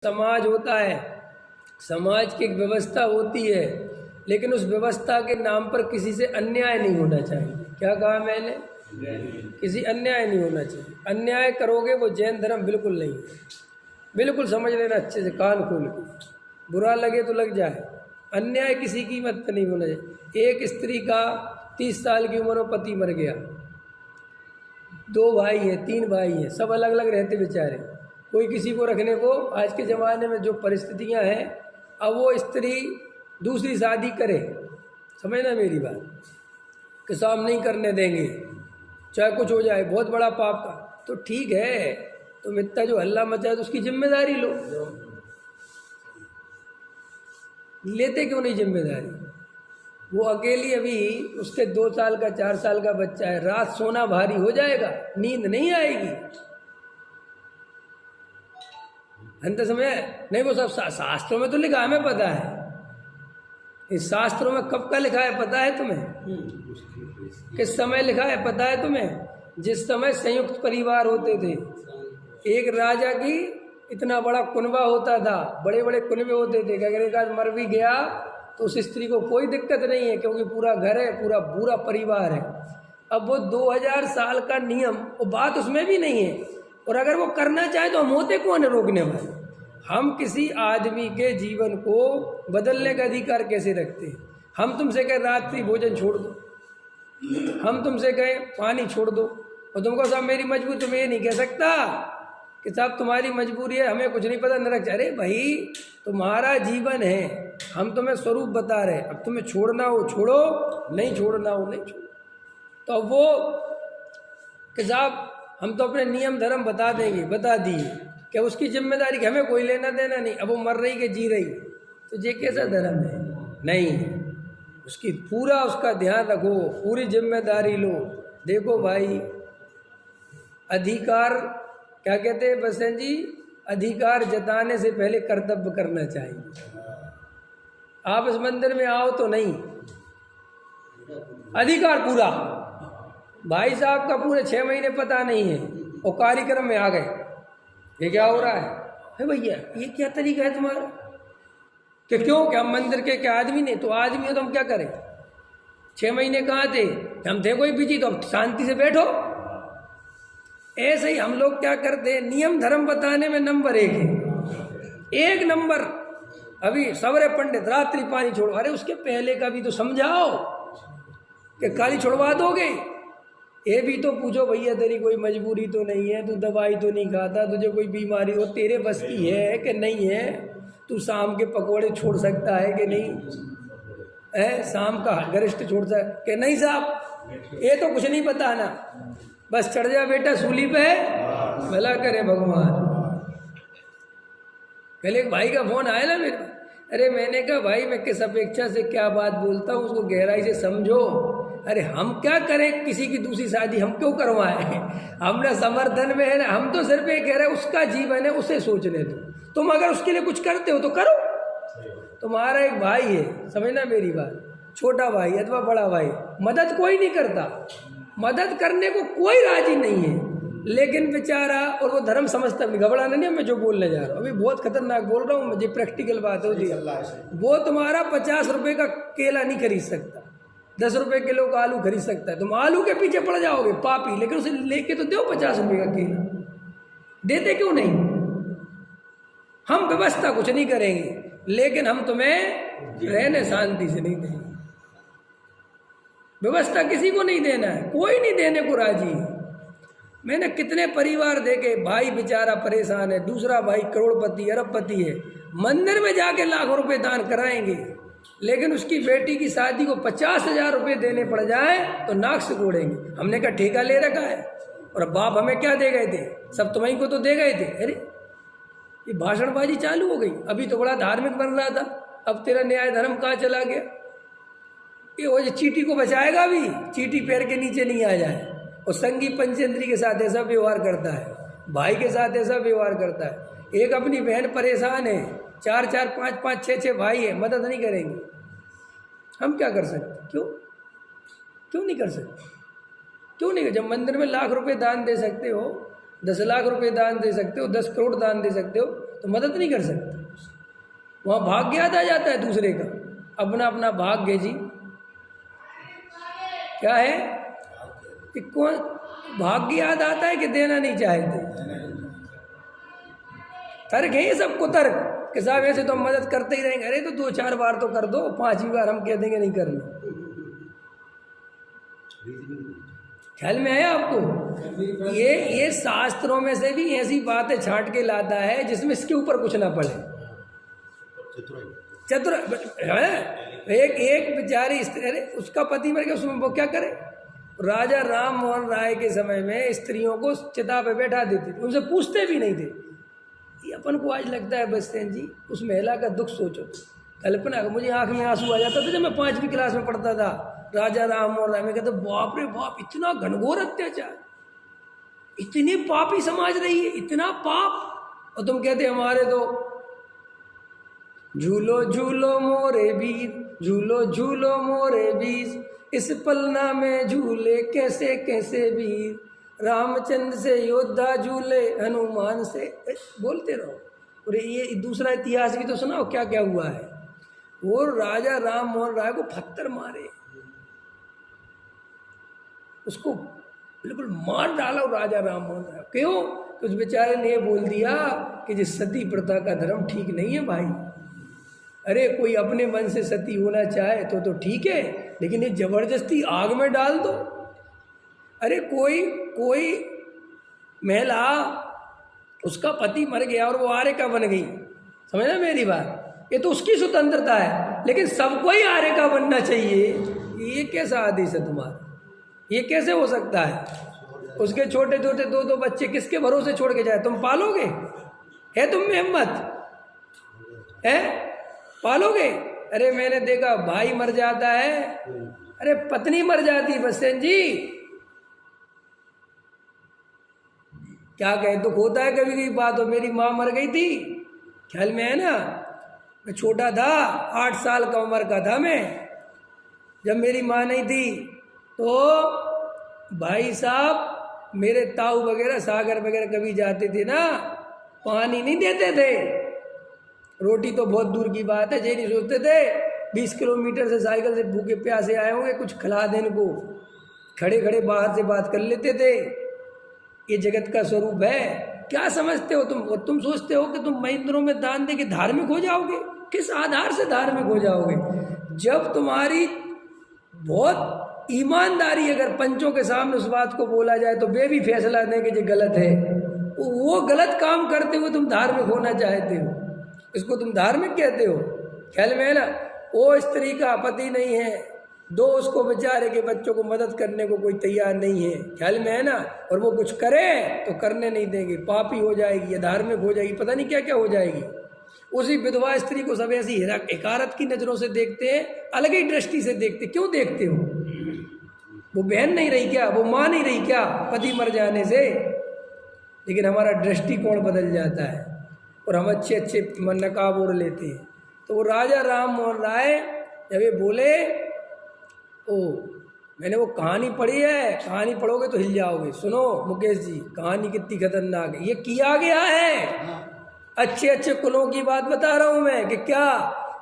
समाज होता है, समाज की एक व्यवस्था होती है, लेकिन उस व्यवस्था के नाम पर किसी से अन्याय नहीं होना चाहिए। क्या कहा मैंने? किसी अन्याय नहीं होना चाहिए। अन्याय करोगे वो जैन धर्म बिल्कुल नहीं है। बिल्कुल समझ लेना अच्छे से, कान खोल के। बुरा लगे तो लग जाए। अन्याय किसी कीमत पर नहीं होना चाहिए। एक स्त्री का 30 साल की उम्र में पति मर गया, 2 भाई हैं, 3 भाई हैं, सब अलग अलग रहते बेचारे। कोई किसी को रखने को, आज के ज़माने में जो परिस्थितियां हैं, अब वो स्त्री दूसरी शादी करे, समझना मेरी बात, कि साहब नहीं करने देंगे, चाहे कुछ हो जाए, बहुत बड़ा पाप का। तो ठीक है, तुम इतना जो हल्ला मचाए तो उसकी जिम्मेदारी लो। लेते क्यों नहीं जिम्मेदारी? वो अकेली, अभी उसके 2 साल का 4 साल का बच्चा है, रात सोना भारी हो जाएगा, नींद नहीं आएगी। अंत समय नहीं, वो सब शास्त्रों में तो लिखा है, हमें पता है। इस शास्त्रों में कब का लिखा है पता है तुम्हें? किस समय लिखा है पता है तुम्हें? जिस समय संयुक्त परिवार होते थे, एक राजा की इतना बड़ा कुनबा होता था, बड़े बड़े कुनबे होते थे कि अगर एक आध मर भी गया तो उस स्त्री को कोई दिक्कत नहीं है, क्योंकि पूरा घर है, पूरा परिवार है। अब वो 2000 साल का नियम, वो बात उसमें भी नहीं है। और अगर वो करना चाहे तो हम होते कौन है रोकने वाले? हम किसी आदमी के जीवन को बदलने का अधिकार कैसे रखते हैं? हम तुमसे कहें रात्रि भोजन छोड़ दो, हम तुमसे कहें पानी छोड़ दो, और तुमको साहब मेरी मजबूरी, तुम ये नहीं कह सकता कि साहब तुम्हारी मजबूरी है, हमें कुछ नहीं पता, नरक। अरे भाई, तुम्हारा जीवन है, हम तुम्हें स्वरूप बता रहे। अब तुम्हें छोड़ना हो छोड़ो, नहीं छोड़ना हो नहीं छोड़ो। तो अब वो कि साहब हम तो अपने नियम धर्म बता देंगे, बता दिए कि उसकी जिम्मेदारी कि हमें कोई लेना देना नहीं। अब वो मर रही कि जी रही, तो ये कैसा धर्म है? नहीं, उसकी पूरा उसका ध्यान रखो, पूरी जिम्मेदारी लो। देखो भाई, अधिकार क्या कहते हैं बसंत जी? अधिकार जताने से पहले कर्तव्य करना चाहिए। आप इस मंदिर में आओ तो नहीं, अधिकार पूरा। भाई साहब का पूरे 6 महीने पता नहीं है, और कार्यक्रम में आ गए, ये क्या हो रहा है भैया? ये क्या तरीका है तुम्हारा? कि क्यों, क्या हम मंदिर के क्या आदमी नहीं? तो आदमी हो तो हम क्या करें? 6 महीने कहाँ थे? हम थे कोई बिजी, तो अब शांति से बैठो। ऐसे ही हम लोग क्या करते हैं, नियम धर्म बताने में नंबर 1 है, 1 नंबर। अभी सवरे पंडित रात्रि पानी छोड़ो, अरे उसके पहले का भी तो समझाओ कि खाली छुड़वा दोगे। ये भी तो पूछो भैया, तेरी कोई मजबूरी तो नहीं है, तू दवाई तो नहीं खाता, तुझे कोई बीमारी हो, तेरे बस की है कि नहीं है? तू शाम के पकोड़े छोड़ सकता है कि नहीं है? शाम का गरिष्ठ छोड़ सकता कि नहीं? साहब ये तो कुछ नहीं बताना, बस चढ़ जा बेटा सूली पे, भला करे भगवान। कल एक भाई का फोन आया ना मेरे, अरे मैंने कहा भाई मैं किस अपेक्षा से क्या बात बोलता हूँ, उसको गहराई से समझो। अरे हम क्या करें, किसी की दूसरी शादी हम क्यों करवाएं? हमने समर्थन में है ना, हम तो सिर्फ ये कह रहे हैं उसका जीवन है, उसे सोचने दो। तुम अगर उसके लिए कुछ करते हो तो करो। तुम्हारा एक भाई है, समझना मेरी बात, छोटा भाई अथवा बड़ा भाई, मदद कोई नहीं करता, मदद करने को कोई राजी नहीं है, लेकिन बेचारा, और वो धर्म समझता नहीं। घबराना नहीं, मैं जो बोलने जा रहा हूँ अभी बहुत खतरनाक बोल रहा हूँ, मुझे प्रैक्टिकल बात होती है। वो तुम्हारा 50 रुपए का केला नहीं खरीद सकता, 10 रुपए किलो का आलू खरीद सकता है। तुम आलू के पीछे पड़ जाओगे पापी, लेकिन उसे लेके तो दो 50 रुपए का केला। देते क्यों नहीं? हम व्यवस्था कुछ नहीं करेंगे, लेकिन हम तुम्हें रहने शांति से नहीं देंगे। व्यवस्था किसी को नहीं देना है, कोई नहीं देने को राजी है। मैंने कितने परिवार देखे, भाई बेचारा परेशान है, दूसरा भाई करोड़पति अरबपति है, मंदिर में जाके लाखों रुपए दान कराएंगे, लेकिन उसकी बेटी की शादी को 50,000 रुपये देने पड़ जाए तो नाक से गोड़ेंगे। हमने कहा ठेका ले रखा है, और अब बाप हमें क्या दे गए थे? सब तुम्हीं को तो दे गए थे। अरे ये भाषणबाजी चालू हो गई। अभी तो बड़ा धार्मिक बन रहा था, अब तेरा न्याय धर्म कहाँ चला गया? ये वो चीटी को बचाएगा भी, चीटी पैर के नीचे नहीं आ जाए। और संगी पंचेंद्री के साथ ऐसा व्यवहार करता है, भाई के साथ ऐसा व्यवहार करता है। एक अपनी बहन परेशान है, 4-4, 5-5, 6-6 भाई है, मदद नहीं करेंगे। हम क्या कर सकते? क्यों नहीं कर सकते? क्यों नहीं? जब मंदिर में लाख रुपए दान दे सकते हो, 10 लाख रुपए दान दे सकते हो, 10 करोड़ दान दे सकते हो, तो मदद नहीं कर सकता। वहाँ भाग्य याद आ जाता है दूसरे का, अपना अपना भाग्य जी क्या है कि कौन भाग्य याद आता है कि देना नहीं चाहते। तर्क है ये सब कुतर्क कि साहब ऐसे तो हम मदद करते ही रहेंगे। अरे तो 2-4 बार तो कर दो, 5वीं बार हम कह देंगे नहीं करना। ख्याल में है आपको? ये शास्त्रों में से भी ऐसी बातें छांट के लाता है जिसमें इसके ऊपर कुछ ना पड़े। चतुर है। एक बेचारी स्त्री, अरे उसका पति मर गया, उसमें वो क्या करे। राजा राम मोहन राय के समय में स्त्रियों को चिता पे बैठा देते थे, उनसे पूछते भी नहीं थे। ये अपन को आज लगता है बस्सेन जी, उस महिला का दुख सोचो, कल्पना। मुझे आंख में आंसू आ जाता था जब मैं 5वीं क्लास में पढ़ता था। राजा राम मोहन राय में कहते बाप रे बाप, इतना घनघोर अत्याचार, इतनी पापी समाज रही है, इतना पाप। और तुम कहते हमारे तो झूलो झूलो मोरे वीर, झूलो झूलो मोरे वीर, इस पलना में झूले कैसे कैसे वीर, रामचंद्र से योद्धा झूले हनुमान से। बोलते रहो। और ये दूसरा इतिहास भी तो सुनाओ क्या क्या हुआ है। वो राजा राम मोहन राय को पत्थर मारे, उसको बिल्कुल मार डाला राजा राम मोहन राय। क्यों? तो उस बेचारे ने ये बोल दिया कि जिस सती प्रथा का धर्म ठीक नहीं है भाई। अरे कोई अपने मन से सती होना चाहे तो ठीक है, लेकिन ये जबरदस्ती आग में डाल दो। अरे कोई महिला, उसका पति मर गया और वो आर्य का बन गई, समझना मेरी बात, ये तो उसकी स्वतंत्रता है, लेकिन सबको ही आर्य का बनना चाहिए। ये कैसा आदेश है तुम्हारा? ये कैसे हो सकता है? उसके छोटे छोटे 2-2 बच्चे किसके भरोसे छोड़ के जाए? तुम पालोगे? है तुम में हिम्मत है? पालोगे? अरे मैंने देखा भाई मर जाता है, अरे पत्नी मर जाती है बस्सेन जी, क्या कहे, दुख होता है कभी कभी बात हो। मेरी माँ मर गई थी, ख्याल में है ना, मैं छोटा था, 8 साल का उम्र का था मैं जब मेरी माँ नहीं थी। तो भाई साहब मेरे ताऊ वगैरह सागर वगैरह कभी जाते थे ना, पानी नहीं देते थे, रोटी तो बहुत दूर की बात है। ये नहीं सोचते थे 20 किलोमीटर से साइकिल से भूखे प्यासे आए होंगे, कुछ खिला देने को, खड़े खड़े बाहर से बात कर लेते थे। ये जगत का स्वरूप है। क्या समझते हो तुम? और तुम सोचते हो कि तुम मंदिरों में दान दे के धार्मिक हो जाओगे? किस आधार से धार्मिक हो जाओगे? जब तुम्हारी बहुत ईमानदारी अगर पंचों के सामने उस बात को बोला जाए तो वे भी फैसला दें कि ये गलत है, तो वो गलत काम करते हुए तुम धार्मिक होना चाहते हो, इसको तुम धार्मिक कहते हो? ख्याल में है ना? वो स्त्री का पति नहीं है, 2 उसको बेचारे के बच्चों को मदद करने को कोई तैयार नहीं है, ख्याल में है ना, और वो कुछ करे तो करने नहीं देंगे, पापी हो जाएगी या धार्मिक हो जाएगी, पता नहीं क्या क्या हो जाएगी। उसी विधवा स्त्री को सब ऐसी हिकारत की नज़रों से देखते हैं, अलग ही दृष्टि से देखते। क्यों देखते हो? वो बहन नहीं रही क्या? वो माँ नहीं रही क्या पति मर जाने से? लेकिन हमारा दृष्टिकोण बदल जाता है और हम अच्छे अच्छे नकाब ओढ़ लेते हैं। तो वो राजा राम मोहन राय जब ये बोले, ओ मैंने वो कहानी पढ़ी है, कहानी पढ़ोगे तो हिल जाओगे। सुनो मुकेश जी, कहानी कितनी खतरनाक है। ये किया गया है, अच्छे अच्छे कुलों की बात बता रहा हूँ मैं, कि क्या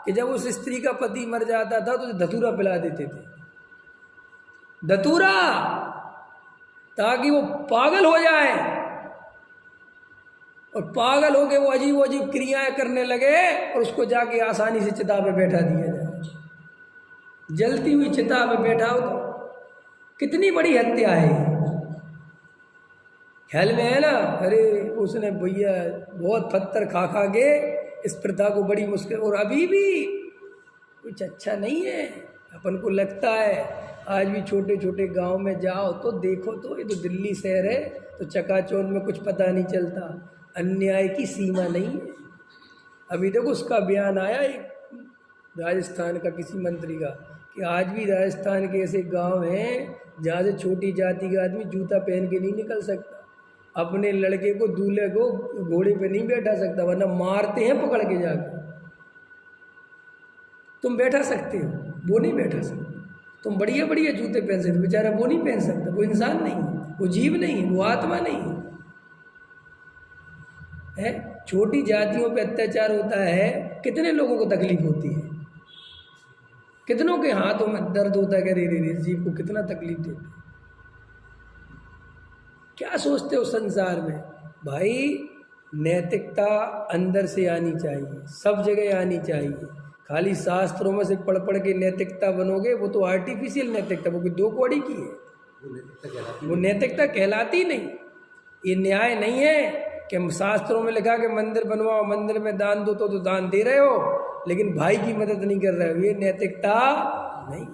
कि जब उस स्त्री का पति मर जाता था तो धतूरा पिला देते थे, धतूरा, ताकि वो पागल हो जाए, और पागल हो के वो अजीब अजीब क्रियाएं करने लगे और उसको जाके आसानी से चिता पे बैठा दिया जाए। जलती हुई चिता पे बैठाओ तो कितनी बड़ी हत्या है, ख्याल में है ना? अरे उसने भैया बहुत पत्थर खा खा के इस प्रथा को बड़ी मुश्किल, और अभी भी कुछ अच्छा नहीं है। अपन को लगता है आज भी छोटे छोटे गांव में जाओ तो देखो तो ये तो दिल्ली शहर है तो चकाचौंध में कुछ पता नहीं चलता, अन्याय की सीमा नहीं है। अभी देखो उसका बयान आया एक राजस्थान का किसी मंत्री का कि आज भी राजस्थान के ऐसे गांव हैं जहाँ से छोटी जाति का आदमी जूता पहन के नहीं निकल सकता, अपने लड़के को दूल्हे को घोड़े पे नहीं बैठा सकता, वरना मारते हैं पकड़ के जाकर। तुम बैठा सकते हो, वो नहीं बैठा सकता। तुम बढ़िया बढ़िया जूते पहन सकते, बेचारा वो नहीं पहन सकता। वो इंसान नहीं है, वो जीव नहीं है, वो आत्मा नहीं है। छोटी जातियों पे अत्याचार होता है, कितने लोगों को तकलीफ होती है, कितनों के हाथों में दर्द होता है कि रे जीव को कितना तकलीफ देते हैं। क्या सोचते हो संसार में भाई? नैतिकता अंदर से आनी चाहिए, सब जगह आनी चाहिए। खाली शास्त्रों में से पढ़ पढ़ के नैतिकता बनोगे, वो तो आर्टिफिशियल नैतिकता, वो कोई दो कौड़ी की है, वो नैतिकता कहलाती नहीं। ये न्याय नहीं है कि शास्त्रों में लिखा कि मंदिर बनवाओ, मंदिर में दान दो तो दान दे रहे हो, लेकिन भाई की मदद नहीं कर रहे हो, ये नैतिकता नहीं।